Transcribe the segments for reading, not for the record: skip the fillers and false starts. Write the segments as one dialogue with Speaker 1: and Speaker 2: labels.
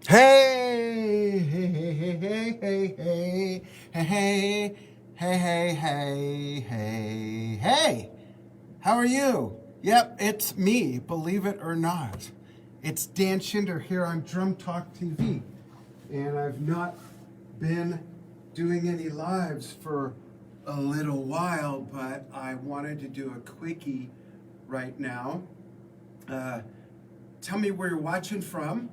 Speaker 1: Hey, hey, hey, hey, hey, hey, hey, hey, hey, hey, hey, hey. How are you? Yep, it's me, believe it or not. It's Dan Shinder here on Drum Talk TV. And I've not been doing any lives for a little while, but I wanted to do a quickie right now. Tell me where you're watching from.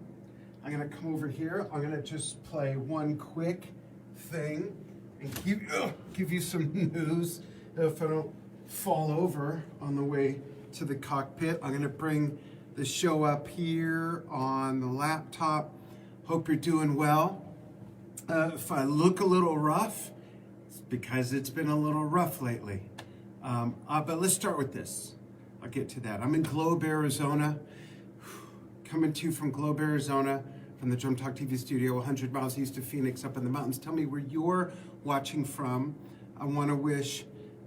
Speaker 1: I'm going to come over here. I'm going to just play one quick thing and give you some news if I don't fall over on the way to the cockpit. I'm going to bring the show up here on the laptop. Hope you're doing well. If I look a little rough, it's because it's been a little rough lately. But let's start with this. I'll get to that. I'm in Globe, Arizona. Coming to you from Globe, Arizona, from the Drum Talk TV studio, 100 miles east of Phoenix, up in the mountains. Tell me where you're watching from. I want to wish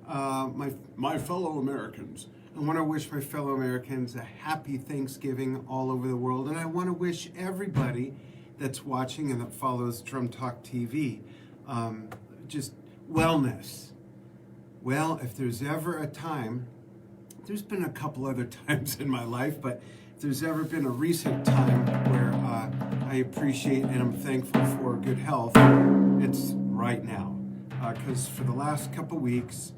Speaker 1: my fellow Americans. I want to wish my fellow Americans a happy Thanksgiving all over the world, and I want to wish everybody that's watching and that follows Drum Talk TV just wellness. Well, if there's ever a time, there's been a couple other times in my life, but if there's ever been a recent time where I appreciate and I'm thankful for good health, it's right now. Because for the last couple weeks,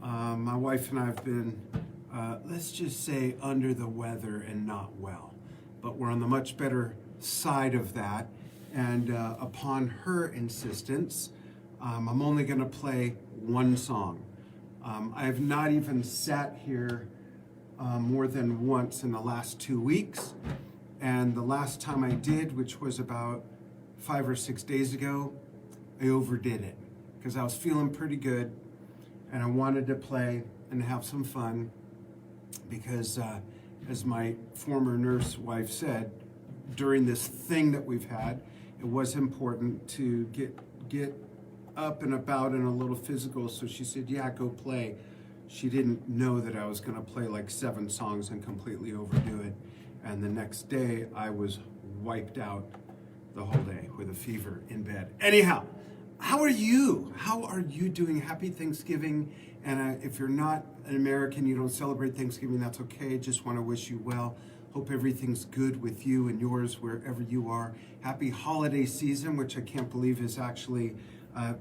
Speaker 1: my wife and I have been, let's just say, under the weather and not well. But we're on the much better side of that. And upon her insistence, I'm only going to play one song. I have not even sat here more than once in the last 2 weeks. And the last time I did, which was about 5 or 6 days ago, I overdid it because I was feeling pretty good and I wanted to play and have some fun because, as my former nurse wife said, during this thing that we've had, it was important to get up and about and a little physical. So she said, yeah, go play. She didn't know that I was going to play like 7 songs and completely overdo it. And the next day I was wiped out the whole day with a fever in bed. Anyhow, how are you? How are you doing? Happy Thanksgiving. And if you're not an American, you don't celebrate Thanksgiving, that's okay. Just want to wish you well. Hope everything's good with you and yours wherever you are. Happy holiday season, which I can't believe is actually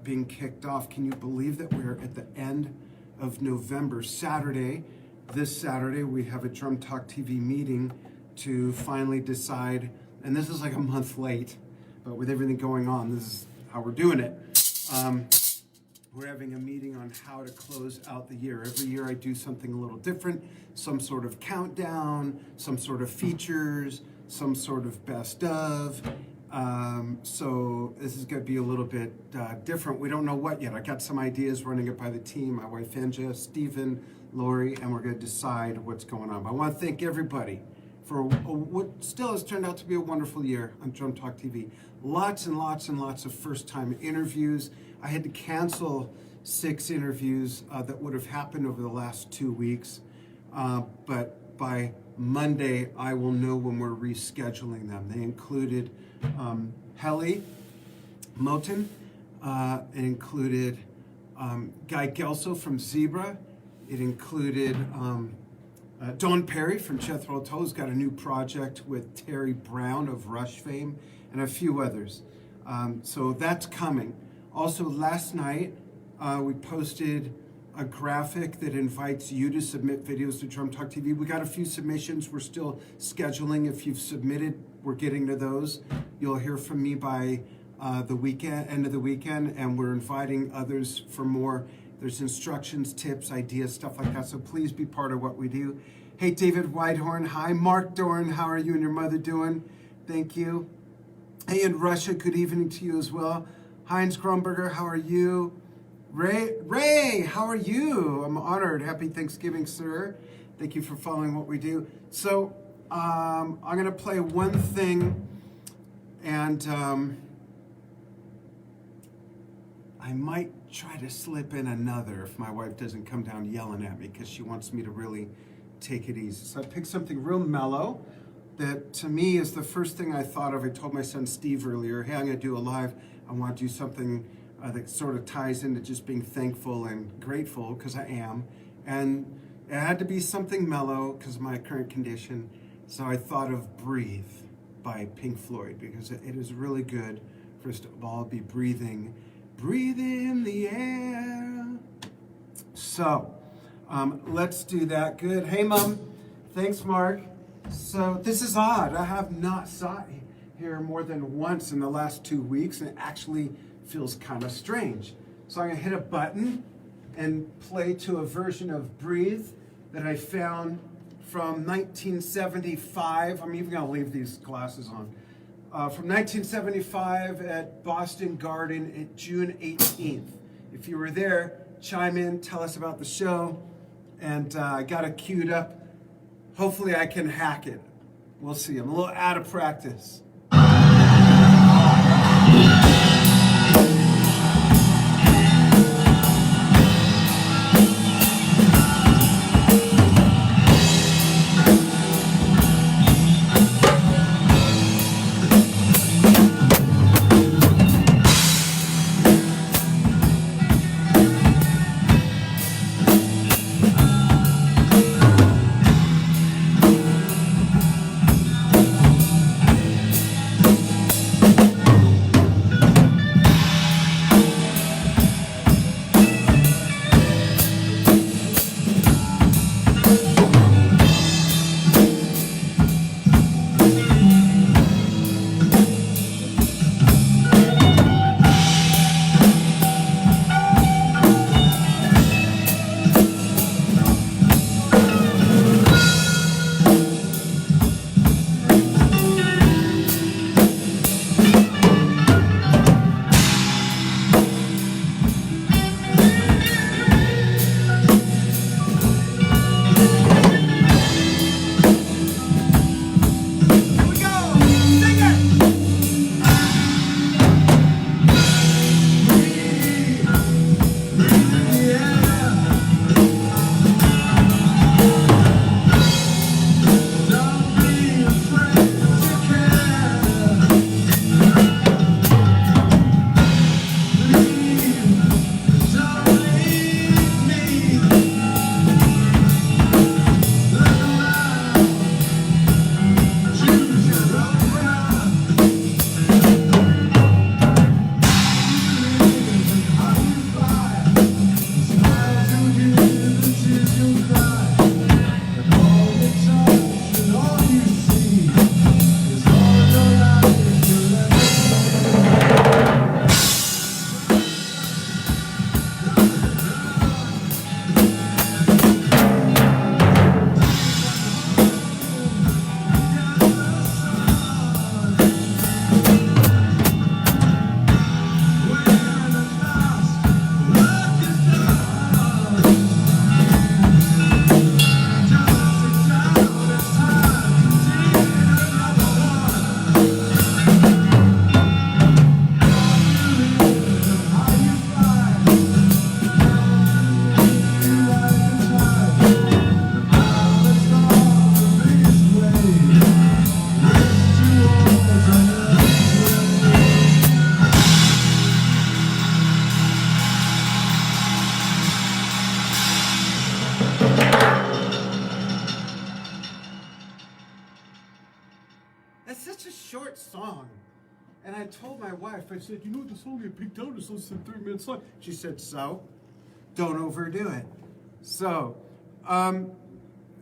Speaker 1: being kicked off. Can you believe that we're at the end of November? This Saturday, we have a Drum Talk TV meeting to finally decide, and this is like a month late, but with everything going on, this is how we're doing it. We're having a meeting on how to close out the year. Every year I do something a little different, some sort of countdown, some sort of features, some sort of best of. So this is going to be a little bit different. We don't know what yet. I got some ideas, running it by the team, my wife Anja, Stephen, Lori, and we're going to decide what's going on. But I want to thank everybody for what still has turned out to be a wonderful year on Drum Talk TV. Lots and lots and lots of first-time interviews. I had to cancel 6 interviews that would have happened over the last 2 weeks. But by Monday, I will know when we're rescheduling them. They included Helly Moten. It included Guy Gelso from Zebra. It included Dawn Perry from Jethro Tull, who's got a new project with Terry Brown of Rush fame, and a few others. So that's coming. Also, last night, we posted a graphic that invites you to submit videos to Drum Talk TV. We got a few submissions. We're still scheduling. If you've submitted, we're getting to those. You'll hear from me by the weekend, end of the weekend, and we're inviting others for more. There's instructions, tips, ideas, stuff like that. So please be part of what we do. Hey, David Whitehorn. Hi, Mark Dorn. How are you and your mother doing? Thank you. Hey, in Russia, good evening to you as well. Heinz Kronberger, how are you? Ray, how are you? I'm honored. Happy Thanksgiving, sir. Thank you for following what we do. So I'm going to play one thing, and I might try to slip in another if my wife doesn't come down yelling at me because she wants me to really take it easy. So I picked something real mellow. that to me is the first thing I thought of. I told my son Steve earlier, hey, I'm going to do a live. I want to do something that sort of ties into just being thankful and grateful, because I am. And it had to be something mellow because of my current condition. So I thought of Breathe by Pink Floyd, because it is really good. First of all, be breathing in the air. So let's do that. Good. Hey, Mom. Thanks, Mark. So this is odd. I have not sat here more than once in the last 2 weeks, and it actually feels kind of strange. So I'm going to hit a button and play to a version of Breathe that I found from 1975. I'm even going to leave these glasses on. From 1975 at Boston Garden at June 18th. If you were there, chime in, tell us about the show, and I got it queued up. Hopefully I can hack it. We'll see. I'm a little out of practice. That's such a short song. And I told my wife, I said, you know, the song I picked out is less than 3 minutes long. She said, so? Don't overdo it. So,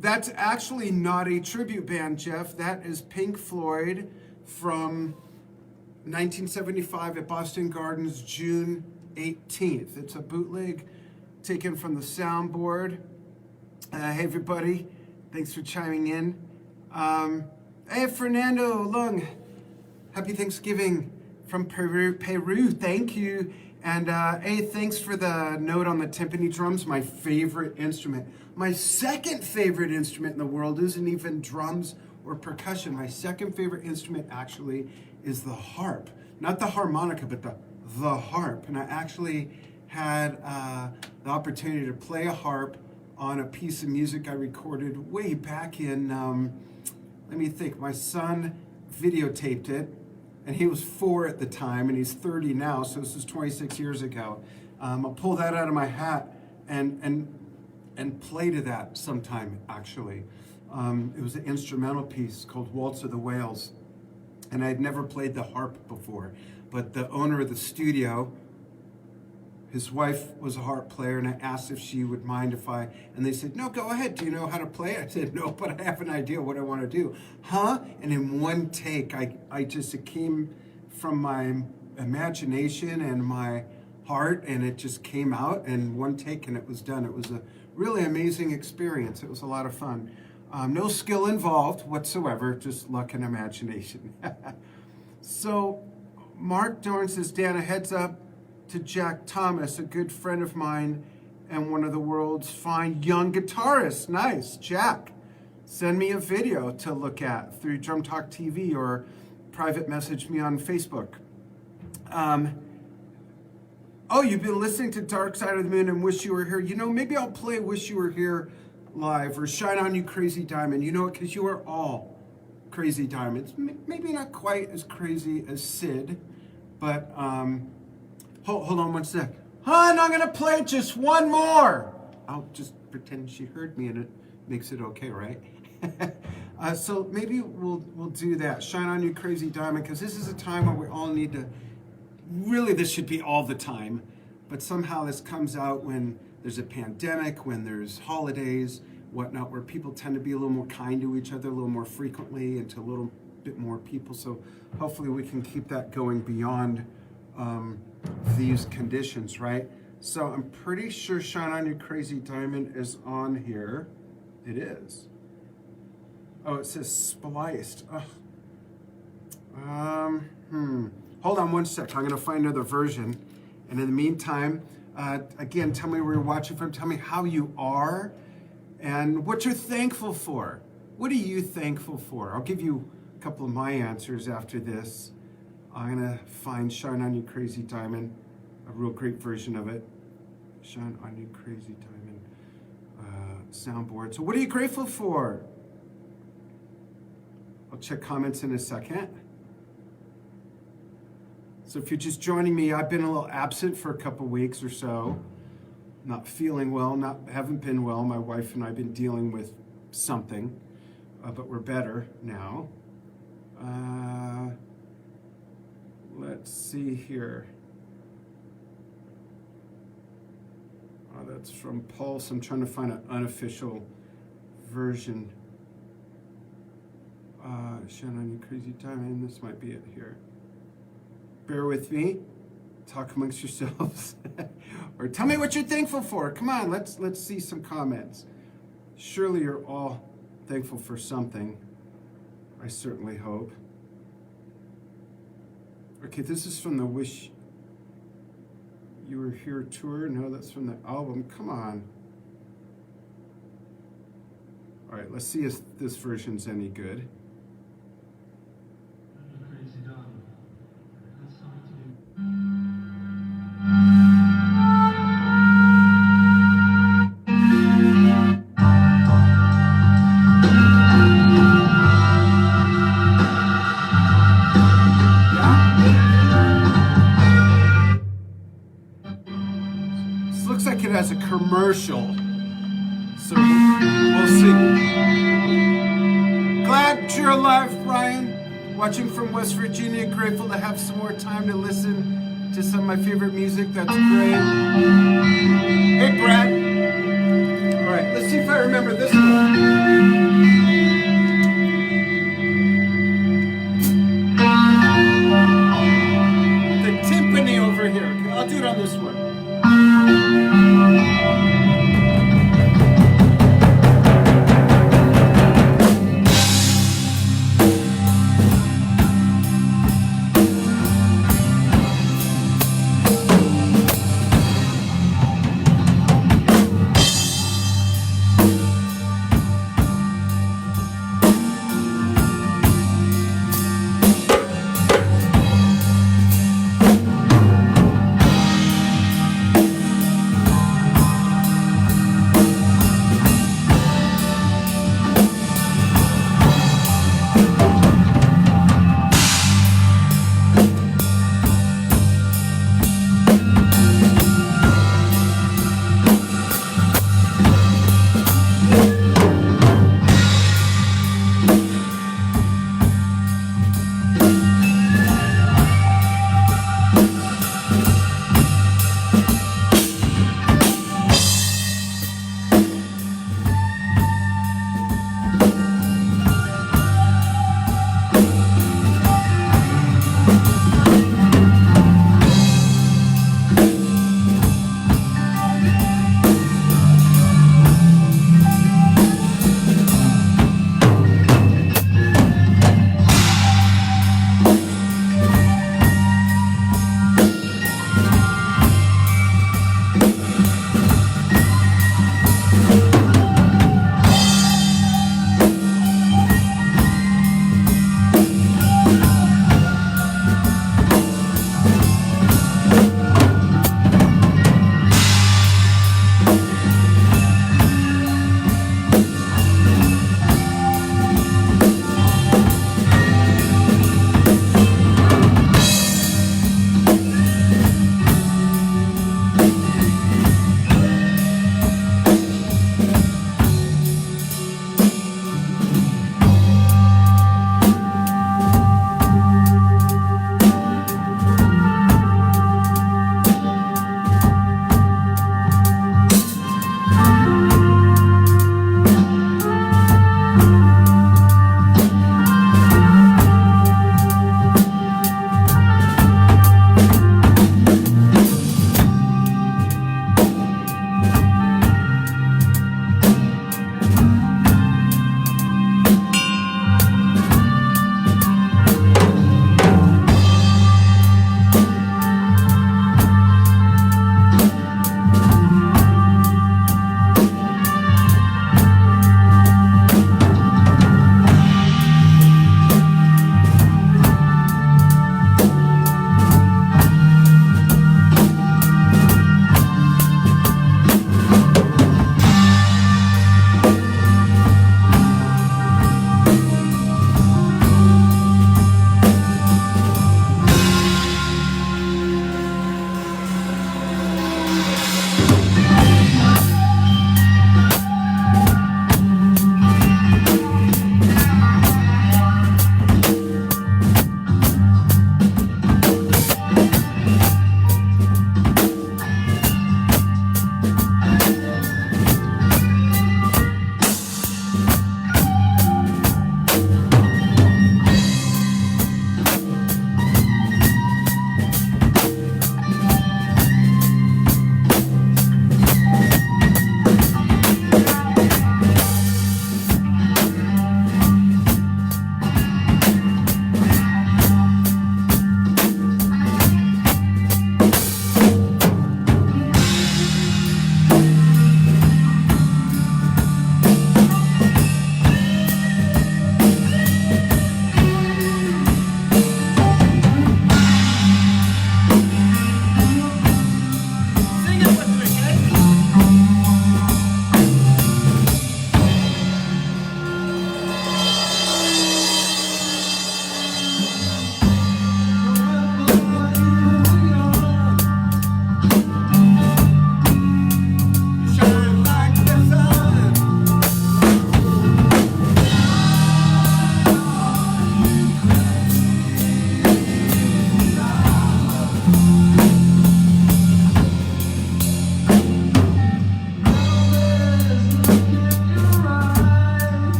Speaker 1: that's actually not a tribute band, Jeff. That is Pink Floyd from 1975 at Boston Gardens, June 18th. It's a bootleg taken from the soundboard. Hey, everybody. Thanks for chiming in. Hey, Fernando Lung. Happy Thanksgiving from Peru. Thank you. And hey, thanks for the note on the timpani drums, my favorite instrument. My second favorite instrument in the world isn't even drums or percussion. My second favorite instrument actually is the harp. Not the harmonica, but the harp. And I actually had the opportunity to play a harp on a piece of music I recorded way back in let me think. My son videotaped it, and he was 4 at the time, and he's 30 now, so this is 26 years ago. I'll pull that out of my hat and play to that sometime, actually. It was an instrumental piece called Waltz of the Whales, and I had never played the harp before, but the owner of the studio, his wife was a harp player, and I asked if she would mind and they said, no, go ahead. Do you know how to play? I said, no, but I have an idea what I want to do. Huh? And in one take, it came from my imagination and my heart, and it just came out in one take, and it was done. It was a really amazing experience. It was a lot of fun. No skill involved whatsoever, just luck and imagination. So Mark Dorn says, Dan, a heads up to Jack Thomas, a good friend of mine and one of the world's fine young guitarists. Nice, Jack. Send me a video to look at through Drum Talk TV or private message me on Facebook. Oh, you've been listening to Dark Side of the Moon and Wish You Were Here. You know, maybe I'll play Wish You Were Here live or Shine On You Crazy Diamond. You know what, because you are all crazy diamonds. Maybe not quite as crazy as Sid, but hold on one sec. Hon, I'm gonna play just one more. I'll just pretend she heard me, and it makes it okay, right? So maybe we'll do that. Shine On You Crazy Diamond, because this is a time where we all need to, really this should be all the time, but somehow this comes out when there's a pandemic, when there's holidays, whatnot, where people tend to be a little more kind to each other a little more frequently and to a little bit more people. So hopefully we can keep that going beyond these conditions, right? So I'm pretty sure Shine On You Crazy Diamond is on here. It is. Oh, it says spliced. Hold on one sec. I'm gonna find another version. And in the meantime, again, tell me where you're watching from. Tell me how you are and what you're thankful for. What are you thankful for? I'll give you a couple of my answers after this. I'm gonna find Shine On You Crazy Diamond, a real great version of it. Shine On You Crazy Diamond soundboard. So what are you grateful for? I'll check comments in a second. So if you're just joining me, I've been a little absent for a couple weeks or so. Not feeling well, haven't been well. My wife and I have been dealing with something, but we're better now. Let's see here. Oh, that's from Pulse. I'm trying to find an unofficial version. Shine On You Crazy Diamond. This might be it here. Bear with me. Talk amongst yourselves. Or tell me what you're thankful for. Come on, let's see some comments. Surely you're all thankful for something. I certainly hope. Okay, this is from the Wish You Were Here tour. No, that's from the album. Come on. All right, let's see if this version's any good. As a commercial, so we'll see. Glad you're alive, Brian. Watching from West Virginia. Grateful to have some more time to listen to some of my favorite music. That's great. Hey, Brad. All right, let's see if I remember this one. The timpani over here. Okay, I'll do it on this one.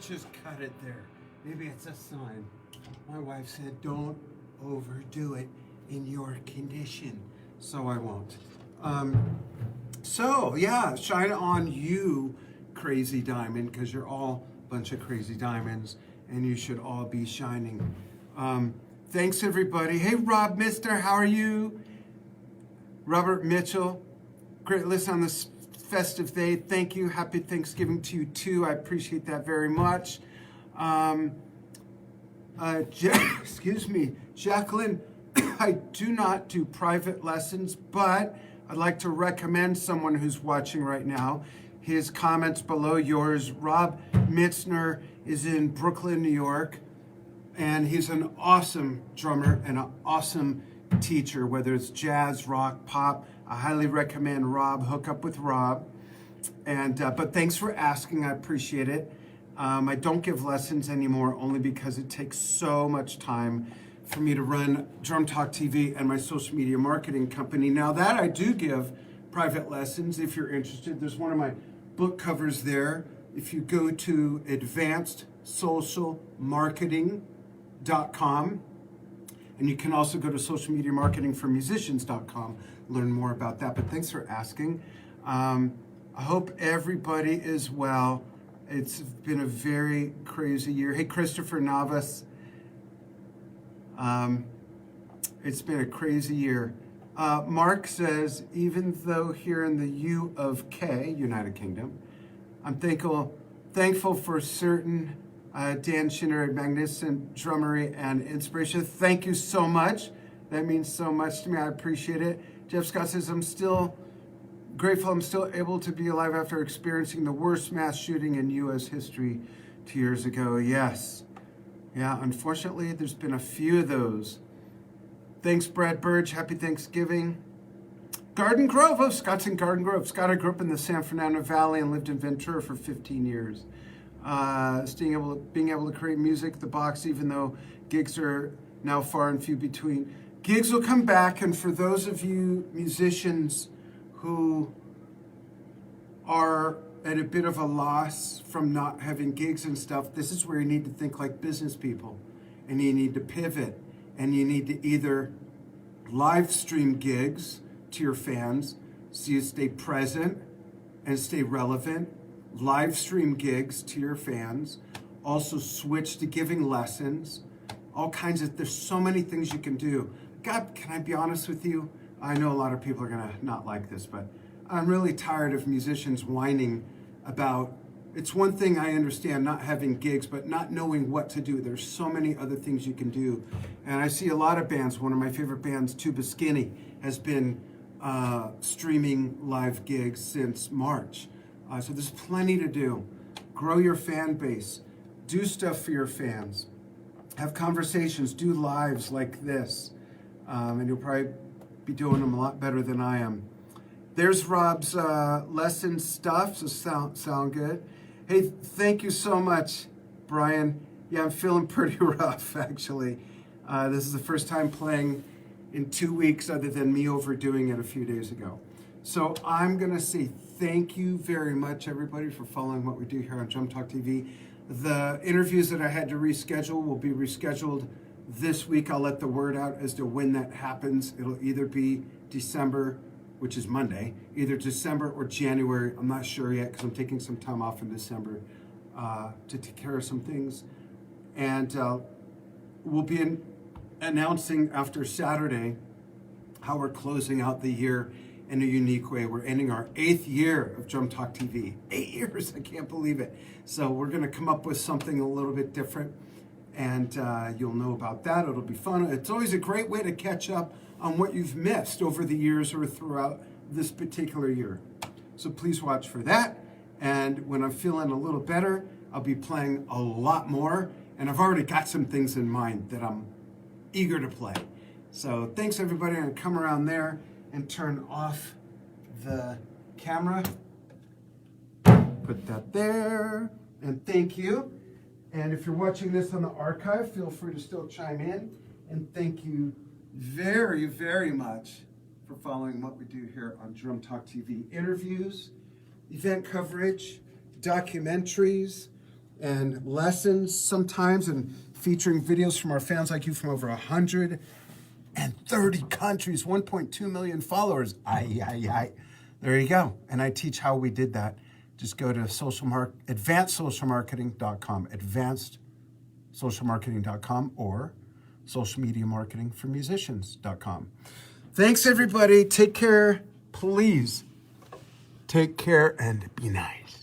Speaker 1: just cut it there. Maybe it's a sign. My wife said, don't overdo it in your condition. So I won't. So yeah, shine on you, crazy diamond, because you're all a bunch of crazy diamonds, and you should all be shining. Thanks everybody. Hey Rob Mister, how are you? Robert Mitchell, great listen on this festive day. Thank you. Happy Thanksgiving to you too. I appreciate that very much. Excuse me, Jacqueline, I do not do private lessons, but I'd like to recommend someone who's watching right now. His comments below yours. Rob Mitzner is in Brooklyn, New York, and he's an awesome drummer and an awesome teacher, whether it's jazz, rock, pop. I highly recommend Rob. Hook up with Rob. And but thanks for asking. I appreciate it. I don't give lessons anymore only because it takes so much time for me to run Drum Talk TV and my social media marketing company. Now that I do give private lessons, if you're interested, there's one of my book covers there. If you go to advancedsocialmarketing.com, and you can also go to socialmediamarketingformusicians.com, learn more about that. But thanks for asking. I hope everybody is well. It's been a very crazy year. Hey, Christopher Navas. It's been a crazy year. Mark says, even though here in the U of K, United Kingdom, I'm thankful for certain Dan Shinder, magnificent drummery and inspiration. Thank you so much. That means so much to me. I appreciate it. Jeff Scott says, I'm still grateful I'm still able to be alive after experiencing the worst mass shooting in U.S. history 2 years ago. Yes. Yeah, unfortunately, there's been a few of those. Thanks, Brad Burge. Happy Thanksgiving. Garden Grove. Oh, Scott's in Garden Grove. Scott, I grew up in the San Fernando Valley and lived in Ventura for 15 years. Being able to create music at the box, even though gigs are now far and few between. Gigs will come back, and for those of you musicians who are at a bit of a loss from not having gigs and stuff, this is where you need to think like business people, and you need to pivot, and you need to either live stream gigs to your fans so you stay present and stay relevant, live stream gigs to your fans, also switch to giving lessons, all kinds of, there's so many things you can do. God, can I be honest with you? I know a lot of people are gonna not like this, but I'm really tired of musicians whining about, it's one thing I understand not having gigs, but not knowing what to do. There's so many other things you can do. And I see a lot of bands, one of my favorite bands, Tuba Skinny, has been streaming live gigs since March. So there's plenty to do. Grow your fan base. Do stuff for your fans. Have conversations. Do lives like this. And you'll probably be doing them a lot better than I am. There's Rob's lesson stuff, so sound good. Hey, thank you so much, Brian. Yeah, I'm feeling pretty rough, actually. This is the first time playing in 2 weeks other than me overdoing it a few days ago. So I'm going to say thank you very much, everybody, for following what we do here on Drum Talk TV. The interviews that I had to reschedule will be rescheduled this week. I'll let the word out as to when that happens. It'll either be December, which is Monday, either December or January. I'm not sure yet because I'm taking some time off in December to take care of some things. And we'll be announcing after Saturday how we're closing out the year in a unique way. We're ending our 8th year of Drum Talk TV. 8 years, I can't believe it. So we're gonna come up with something a little bit different, and you'll know about that. It'll be fun. It's always a great way to catch up on what you've missed over the years or throughout this particular year. So please watch for that. And when I'm feeling a little better, I'll be playing a lot more. And I've already got some things in mind that I'm eager to play. So thanks everybody. I'm gonna come around there and turn off the camera. Put that there, and thank you. And if you're watching this on the archive, feel free to still chime in. And thank you very, very much for following what we do here on Drum Talk TV. Interviews, event coverage, documentaries, and lessons sometimes, and featuring videos from our fans like you from over 130 countries, 1.2 million followers. There you go. And I teach how we did that. Just go to advancedsocialmarketing.com, advancedsocialmarketing.com, or socialmediamarketingformusicians.com. Thanks, everybody. Take care. Please take care and be nice.